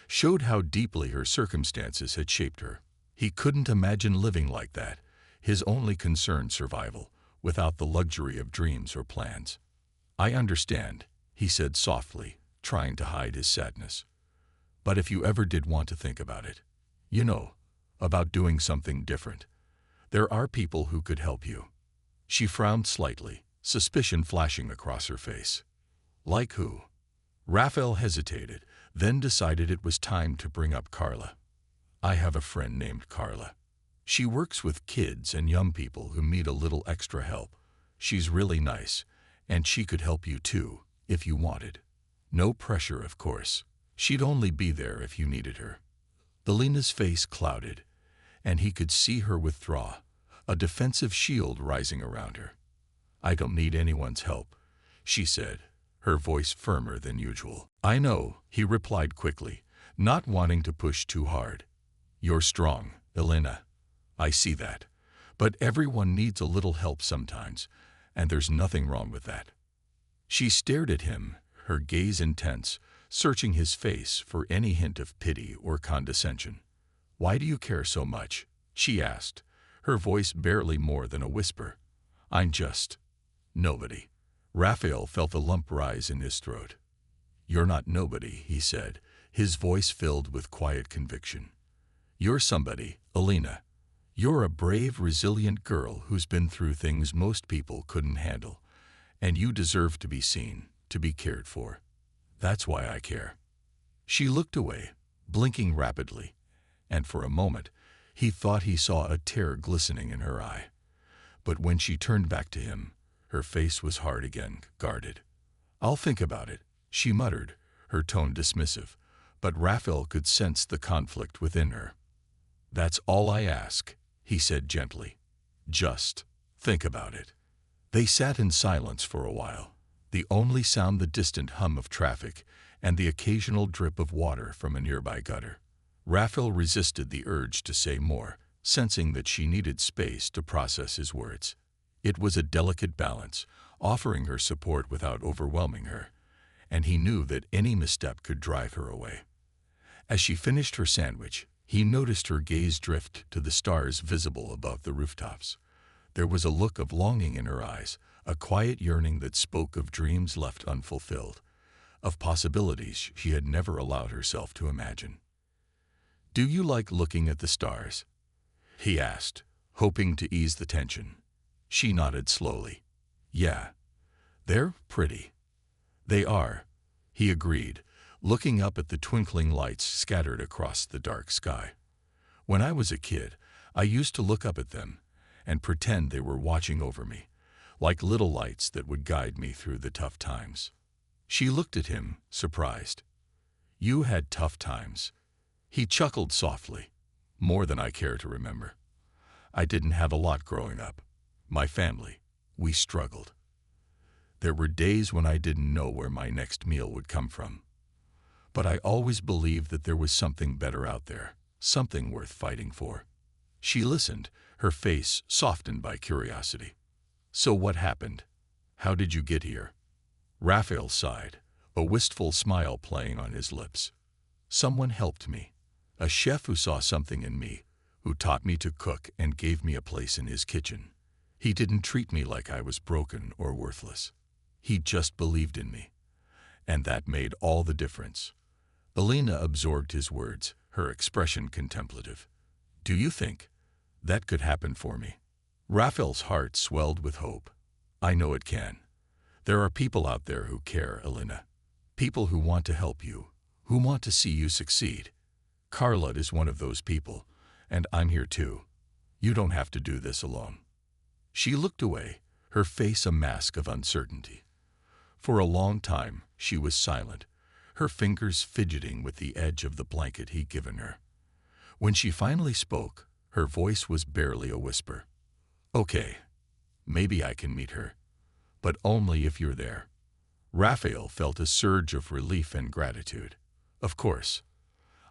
showed how deeply her circumstances had shaped her. He couldn't imagine living like that, his only concern survival, without the luxury of dreams or plans. "I understand," he said softly, trying to hide his sadness. "But if you ever did want to think about it, you know, about doing something different, there are people who could help you." She frowned slightly, suspicion flashing across her face. "Like who?" Raphael hesitated, then decided it was time to bring up Carla. "I have a friend named Carla. She works with kids and young people who need a little extra help. She's really nice, and she could help you too, if you wanted. No pressure, of course. She'd only be there if you needed her." Alina's face clouded, and he could see her withdraw, a defensive shield rising around her. "I don't need anyone's help," she said, her voice firmer than usual. "I know," he replied quickly, not wanting to push too hard. "You're strong, Alina. I see that. But everyone needs a little help sometimes, and there's nothing wrong with that." She stared at him, her gaze intense, searching his face for any hint of pity or condescension. "Why do you care so much?" she asked, her voice barely more than a whisper. "I'm just nobody." Raphael felt a lump rise in his throat. "You're not nobody," he said, his voice filled with quiet conviction. "You're somebody, Alina. You're a brave, resilient girl who's been through things most people couldn't handle, and you deserve to be seen, to be cared for. That's why I care." She looked away, blinking rapidly, and for a moment he thought he saw a tear glistening in her eye. But when she turned back to him, her face was hard again, guarded. "I'll think about it," she muttered, her tone dismissive, but Raphael could sense the conflict within her. "That's all I ask," he said gently. "Just think about it." They sat in silence for a while, the only sound the distant hum of traffic and the occasional drip of water from a nearby gutter. Raphael resisted the urge to say more, sensing that she needed space to process his words. It was a delicate balance, offering her support without overwhelming her, and he knew that any misstep could drive her away. As she finished her sandwich, he noticed her gaze drift to the stars visible above the rooftops. There was a look of longing in her eyes, a quiet yearning that spoke of dreams left unfulfilled, of possibilities she had never allowed herself to imagine. "Do you like looking at the stars?" he asked, hoping to ease the tension. She nodded slowly. "Yeah. They're pretty. They are, he agreed, looking up at the twinkling lights scattered across the dark sky. When I was a kid, I used to look up at them and pretend they were watching over me, like little lights that would guide me through the tough times. She looked at him, surprised. You had tough times. He chuckled softly. More than I care to remember. I didn't have a lot growing up. My family, we struggled. There were days when I didn't know where my next meal would come from. But I always believed that there was something better out there, something worth fighting for. She listened, her face softened by curiosity. So what happened? How did you get here? Raphael sighed, a wistful smile playing on his lips. Someone helped me. A chef who saw something in me, who taught me to cook and gave me a place in his kitchen. He didn't treat me like I was broken or worthless. He just believed in me. And that made all the difference. Elena absorbed his words, her expression contemplative. Do you think that could happen for me? Raphael's heart swelled with hope. I know it can. There are people out there who care, Elena. People who want to help you, who want to see you succeed. Carla is one of those people, and I'm here too. You don't have to do this alone. She looked away, her face a mask of uncertainty. For a long time, she was silent, her fingers fidgeting with the edge of the blanket he'd given her. When she finally spoke, her voice was barely a whisper. Okay, maybe I can meet her, but only if you're there. Raphael felt a surge of relief and gratitude. Of course.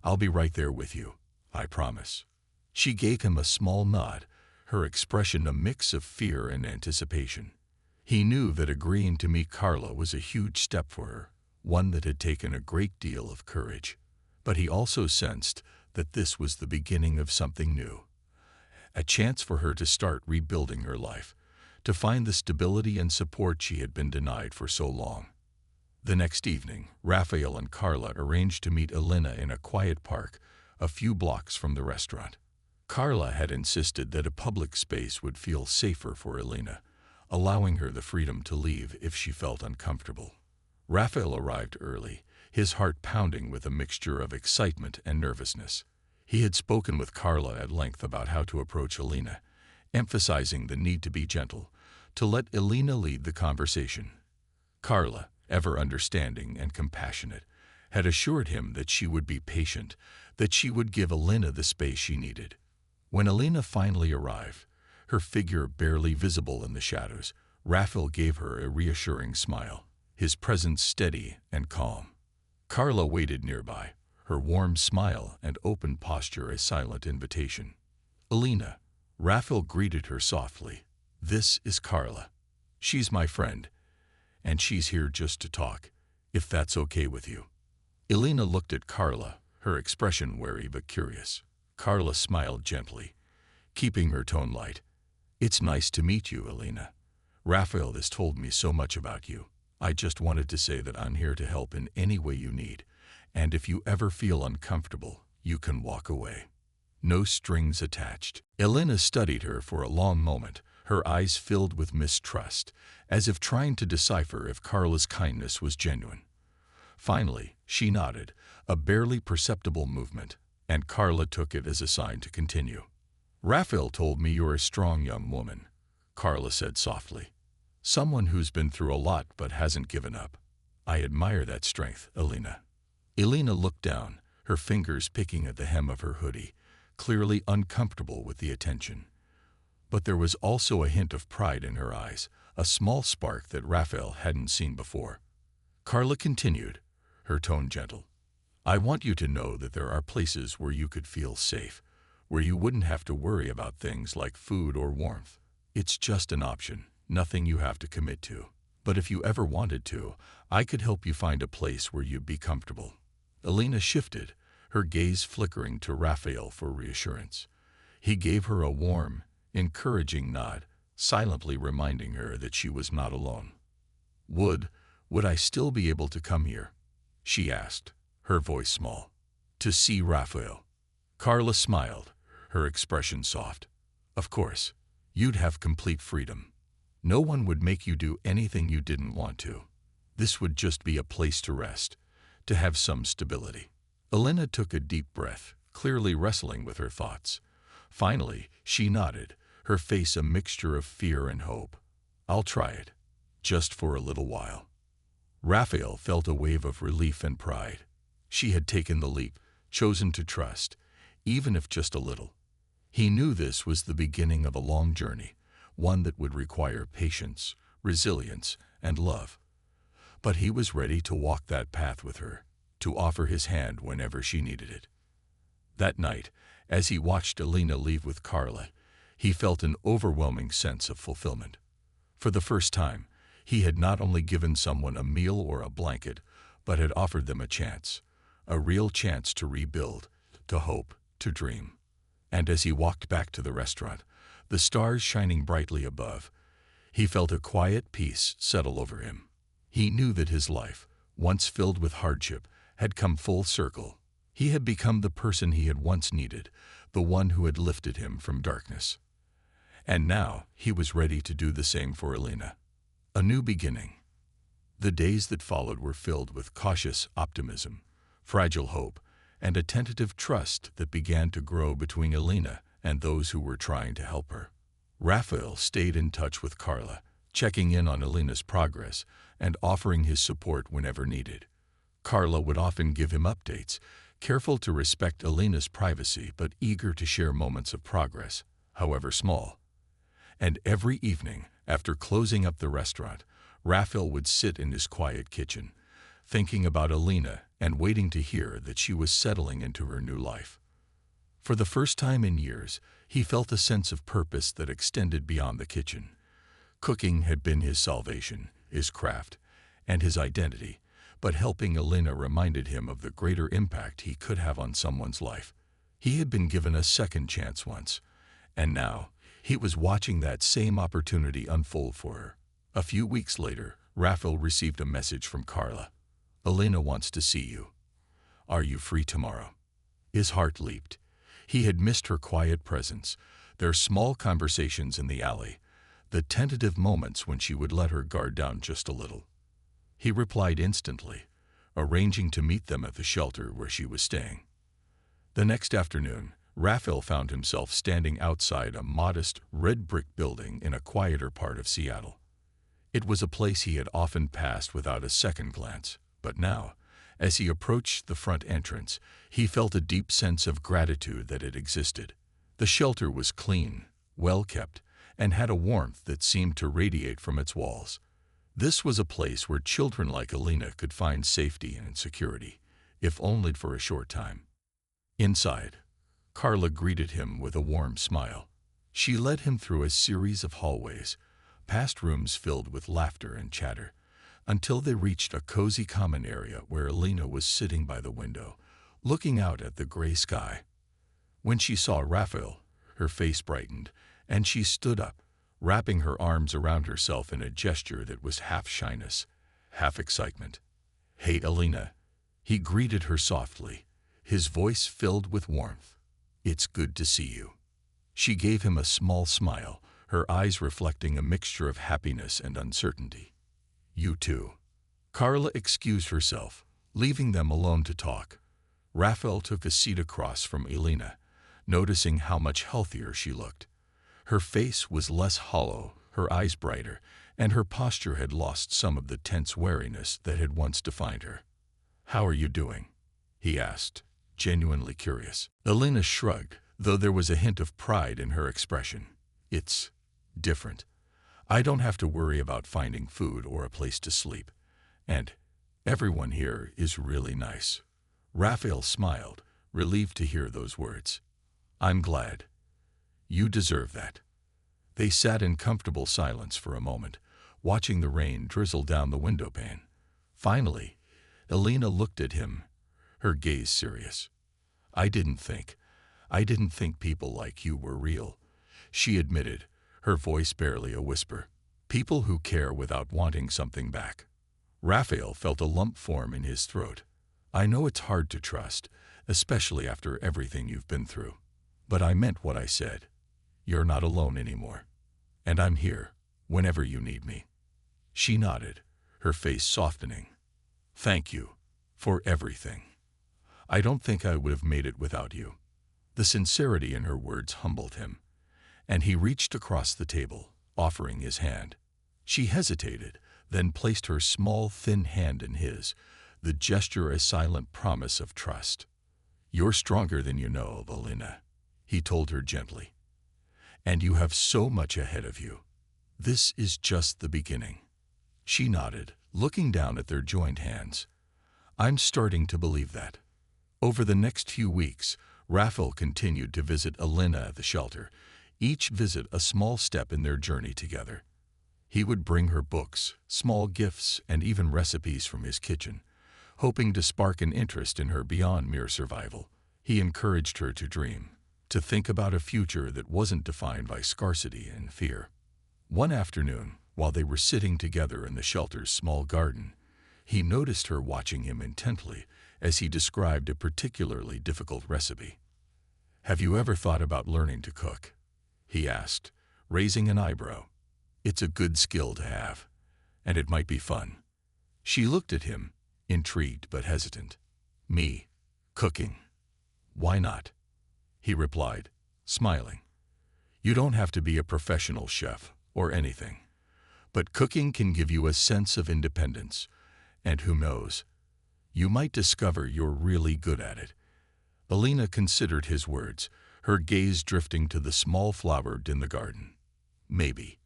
I'll be right there with you, I promise. She gave him a small nod, her expression a mix of fear and anticipation. He knew that agreeing to meet Carla was a huge step for her, one that had taken a great deal of courage. But he also sensed that this was the beginning of something new. A chance for her to start rebuilding her life, to find the stability and support she had been denied for so long. The next evening, Raphael and Carla arranged to meet Elena in a quiet park, a few blocks from the restaurant. Carla had insisted that a public space would feel safer for Elena, allowing her the freedom to leave if she felt uncomfortable. Raphael arrived early, his heart pounding with a mixture of excitement and nervousness. He had spoken with Carla at length about how to approach Elena, emphasizing the need to be gentle, to let Elena lead the conversation. Carla, ever understanding and compassionate, had assured him that she would be patient, that she would give Elena the space she needed. When Elena finally arrived, her figure barely visible in the shadows, Raphael gave her a reassuring smile, his presence steady and calm. Carla waited nearby, her warm smile and open posture a silent invitation. Elena, Raphael greeted her softly. This is Carla. She's my friend, and she's here just to talk, if that's okay with you. Elena looked at Carla, her expression wary but curious. Carla smiled gently, keeping her tone light. It's nice to meet you, Elena. Raphael has told me so much about you. I just wanted to say that I'm here to help in any way you need, and if you ever feel uncomfortable, you can walk away. No strings attached. Elena studied her for a long moment, her eyes filled with mistrust, as if trying to decipher if Carla's kindness was genuine. Finally, she nodded, a barely perceptible movement, and Carla took it as a sign to continue. Raphael told me you're a strong young woman, Carla said softly. Someone who's been through a lot but hasn't given up. I admire that strength, Elena. Elena looked down, her fingers picking at the hem of her hoodie, clearly uncomfortable with the attention. But there was also a hint of pride in her eyes, a small spark that Raphael hadn't seen before. Carla continued, her tone gentle. I want you to know that there are places where you could feel safe, where you wouldn't have to worry about things like food or warmth. It's just an option, nothing you have to commit to. But if you ever wanted to, I could help you find a place where you'd be comfortable. Elena shifted, her gaze flickering to Raphael for reassurance. He gave her a warm, encouraging nod, silently reminding her that she was not alone. Would I still be able to come here? She asked, her voice small. To see Raphael. Carla smiled, her expression soft. Of course, you'd have complete freedom. No one would make you do anything you didn't want to. This would just be a place to rest, to have some stability. Elena took a deep breath, clearly wrestling with her thoughts. Finally, she nodded, her face a mixture of fear and hope. I'll try it, just for a little while. Raphael felt a wave of relief and pride. She had taken the leap, chosen to trust, even if just a little. He knew this was the beginning of a long journey, one that would require patience, resilience, and love. But he was ready to walk that path with her, to offer his hand whenever she needed it. That night, as he watched Elena leave with Carla, he felt an overwhelming sense of fulfillment. For the first time, he had not only given someone a meal or a blanket, but had offered them a real chance to rebuild, to hope, to dream. And as he walked back to the restaurant, the stars shining brightly above, he felt a quiet peace settle over him. He knew that his life, once filled with hardship, had come full circle. He had become the person he had once needed, the one who had lifted him from darkness. And now he was ready to do the same for Elena. A new beginning. The days that followed were filled with cautious optimism, fragile hope, and a tentative trust that began to grow between Elena and those who were trying to help her. Raphael stayed in touch with Carla, checking in on Elena's progress and offering his support whenever needed. Carla would often give him updates, careful to respect Elena's privacy but eager to share moments of progress, however small. And every evening, after closing up the restaurant, Raphael would sit in his quiet kitchen, thinking about Elena and waiting to hear that she was settling into her new life. For the first time in years, he felt a sense of purpose that extended beyond the kitchen. Cooking had been his salvation, his craft, and his identity, but helping Elena reminded him of the greater impact he could have on someone's life. He had been given a second chance once, and now he was watching that same opportunity unfold for her. A few weeks later, Raphael received a message from Carla. Elena wants to see you. Are you free tomorrow? His heart leaped. He had missed her quiet presence, their small conversations in the alley, the tentative moments when she would let her guard down just a little. He replied instantly, arranging to meet them at the shelter where she was staying. The next afternoon, Raphael found himself standing outside a modest red brick building in a quieter part of Seattle. It was a place he had often passed without a second glance, but now, as he approached the front entrance, he felt a deep sense of gratitude that it existed. The shelter was clean, well kept, and had a warmth that seemed to radiate from its walls. This was a place where children like Elena could find safety and security, if only for a short time. Inside, Carla greeted him with a warm smile. She led him through a series of hallways, past rooms filled with laughter and chatter, until they reached a cozy common area where Elena was sitting by the window, looking out at the gray sky. When she saw Raphael, her face brightened, and she stood up, wrapping her arms around herself in a gesture that was half shyness, half excitement. "Hey, Elena," he greeted her softly, his voice filled with warmth. "It's good to see you." She gave him a small smile, her eyes reflecting a mixture of happiness and uncertainty. "You too." Carla excused herself, leaving them alone to talk. Raphael took a seat across from Elena, noticing how much healthier she looked. Her face was less hollow, her eyes brighter, and her posture had lost some of the tense wariness that had once defined her. "How are you doing?" he asked, genuinely curious. Elena shrugged, though there was a hint of pride in her expression. "It's different. I don't have to worry about finding food or a place to sleep. And everyone here is really nice." Raphael smiled, relieved to hear those words. "I'm glad. You deserve that." They sat in comfortable silence for a moment, watching the rain drizzle down the window pane. Finally, Elena looked at him, her gaze serious. I didn't think people like you were real," she admitted, her voice barely a whisper. "People who care without wanting something back." Raphael felt a lump form in his throat. "I know it's hard to trust, especially after everything you've been through. But I meant what I said. You're not alone anymore. And I'm here, Whenever you need me." She nodded, her face softening. "Thank you for everything. I don't think I would have made it without you." The sincerity in her words humbled him, and he reached across the table, offering his hand. She hesitated, then placed her small, thin hand in his, the gesture a silent promise of trust. "You're stronger than you know, Alina," he told her gently. "And you have so much ahead of you. This is just the beginning." She nodded, looking down at their joined hands. "I'm starting to believe that." Over the next few weeks, Raphael continued to visit Alina at the shelter, each visit a small step in their journey together. He would bring her books, small gifts, and even recipes from his kitchen, hoping to spark an interest in her beyond mere survival. He encouraged her to dream, to think about a future that wasn't defined by scarcity and fear. One afternoon, while they were sitting together in the shelter's small garden, he noticed her watching him intently as he described a particularly difficult recipe. "Have you ever thought about learning to cook?" he asked, raising an eyebrow. "It's a good skill to have, and it might be fun." She looked at him, intrigued but hesitant. "Me? Cooking? Why not?" he replied, smiling. "You don't have to be a professional chef or anything, but cooking can give you a sense of independence, and who knows, you might discover you're really good at it." Alina considered his words, her gaze drifting to the small flower in the garden. "Maybe.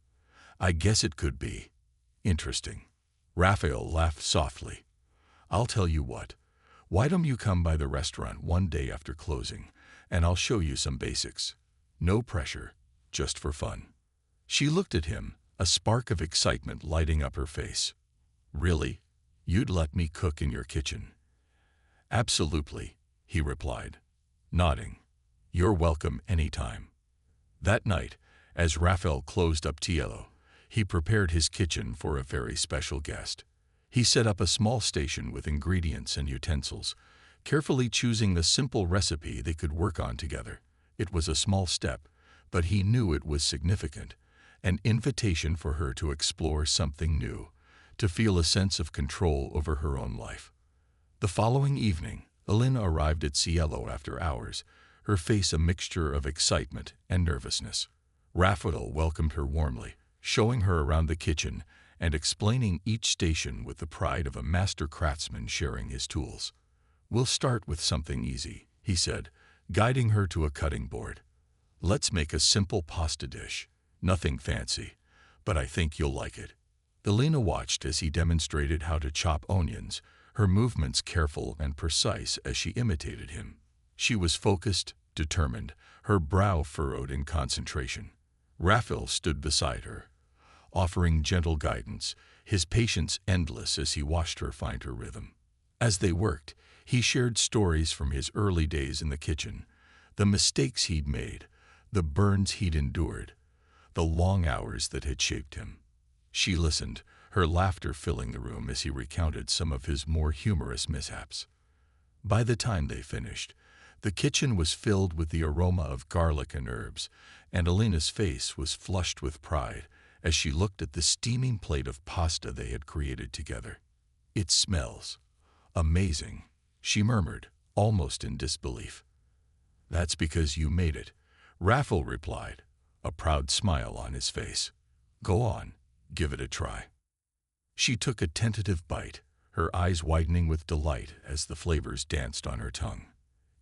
I guess it could be. Interesting." Raphael laughed softly. "I'll tell you what. Why don't you come by the restaurant one day after closing, and I'll show you some basics. No pressure, just for fun." She looked at him, a spark of excitement lighting up her face. "Really? You'd let me cook in your kitchen?" "Absolutely," he replied, nodding. "You're welcome anytime." That night, as Raphael closed up Tielo, he prepared his kitchen for a very special guest. He set up a small station with ingredients and utensils, carefully choosing the simple recipe they could work on together. It was a small step, but he knew it was significant, an invitation for her to explore something new, to feel a sense of control over her own life. The following evening, Alina arrived at Cielo after hours, her face a mixture of excitement and nervousness. Raphael welcomed her warmly, showing her around the kitchen and explaining each station with the pride of a master craftsman sharing his tools. "We'll start with something easy," he said, guiding her to a cutting board. "Let's make a simple pasta dish. Nothing fancy, but I think you'll like it." Alina watched as he demonstrated how to chop onions, her movements careful and precise as she imitated him. She was focused, determined, her brow furrowed in concentration. Raphael stood beside her, offering gentle guidance, his patience endless as he watched her find her rhythm. As they worked, he shared stories from his early days in the kitchen, the mistakes he'd made, the burns he'd endured, the long hours that had shaped him. She listened, her laughter filling the room as he recounted some of his more humorous mishaps. By the time they finished, the kitchen was filled with the aroma of garlic and herbs, and Alina's face was flushed with pride as she looked at the steaming plate of pasta they had created together. "It smells amazing," she murmured, almost in disbelief. "That's because you made it," Raphael replied, a proud smile on his face. "Go on, give it a try." She took a tentative bite, her eyes widening with delight as the flavors danced on her tongue.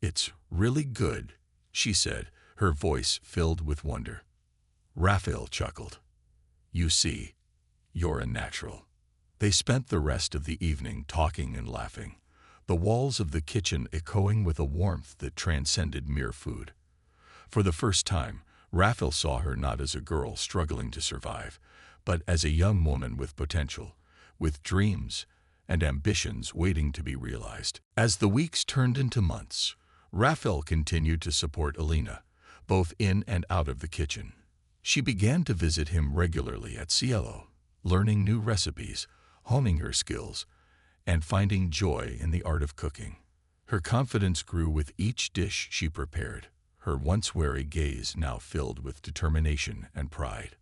"It's really good," she said, her voice filled with wonder. Raphael chuckled. "You see, you're a natural." They spent the rest of the evening talking and laughing, the walls of the kitchen echoing with a warmth that transcended mere food. For the first time, Raphael saw her not as a girl struggling to survive, but as a young woman with potential, with dreams and ambitions waiting to be realized. As the weeks turned into months, Raphael continued to support Alina, both in and out of the kitchen. She began to visit him regularly at Cielo, learning new recipes, honing her skills, and finding joy in the art of cooking. Her confidence grew with each dish she prepared, her once wary gaze now filled with determination and pride.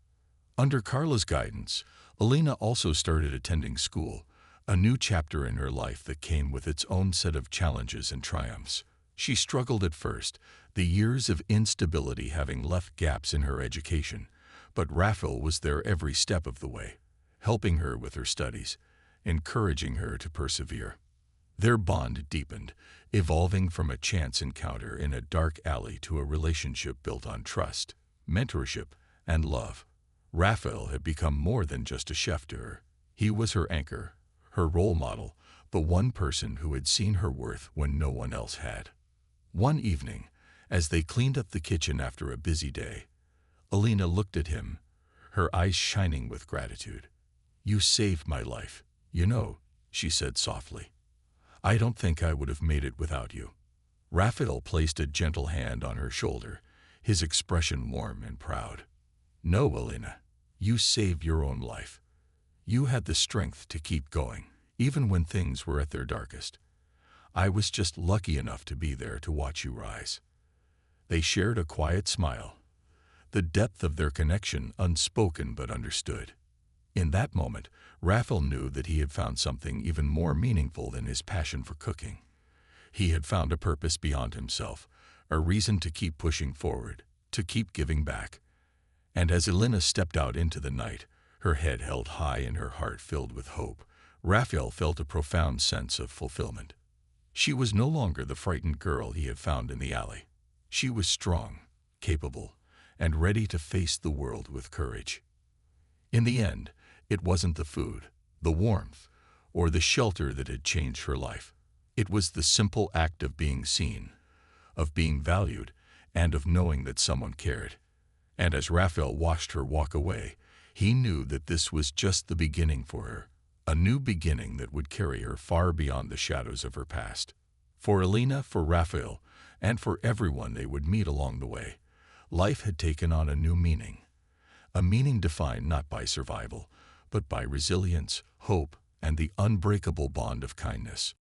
Under Carla's guidance, Alina also started attending school, a new chapter in her life that came with its own set of challenges and triumphs. She struggled at first, the years of instability having left gaps in her education, but Raphael was there every step of the way, helping her with her studies, encouraging her to persevere. Their bond deepened, evolving from a chance encounter in a dark alley to a relationship built on trust, mentorship, and love. Raphael had become more than just a chef to her. He was her anchor, her role model, the one person who had seen her worth when no one else had. One evening, as they cleaned up the kitchen after a busy day, Alina looked at him, her eyes shining with gratitude. "You saved my life, you know," she said softly. "I don't think I would have made it without you." Raphael placed a gentle hand on her shoulder, his expression warm and proud. "No, Alina, you saved your own life. You had the strength to keep going, even when things were at their darkest. I was just lucky enough to be there to watch you rise." They shared a quiet smile, the depth of their connection unspoken but understood. In that moment, Raphael knew that he had found something even more meaningful than his passion for cooking. He had found a purpose beyond himself, a reason to keep pushing forward, to keep giving back. And as Alina stepped out into the night, her head held high and her heart filled with hope, Raphael felt a profound sense of fulfillment. She was no longer the frightened girl he had found in the alley. She was strong, capable, and ready to face the world with courage. In the end, it wasn't the food, the warmth, or the shelter that had changed her life. It was the simple act of being seen, of being valued, and of knowing that someone cared. And as Raphael watched her walk away, he knew that this was just the beginning for her, a new beginning that would carry her far beyond the shadows of her past. For Alina, for Raphael, and for everyone they would meet along the way, life had taken on a new meaning. A meaning defined not by survival, but by resilience, hope, and the unbreakable bond of kindness.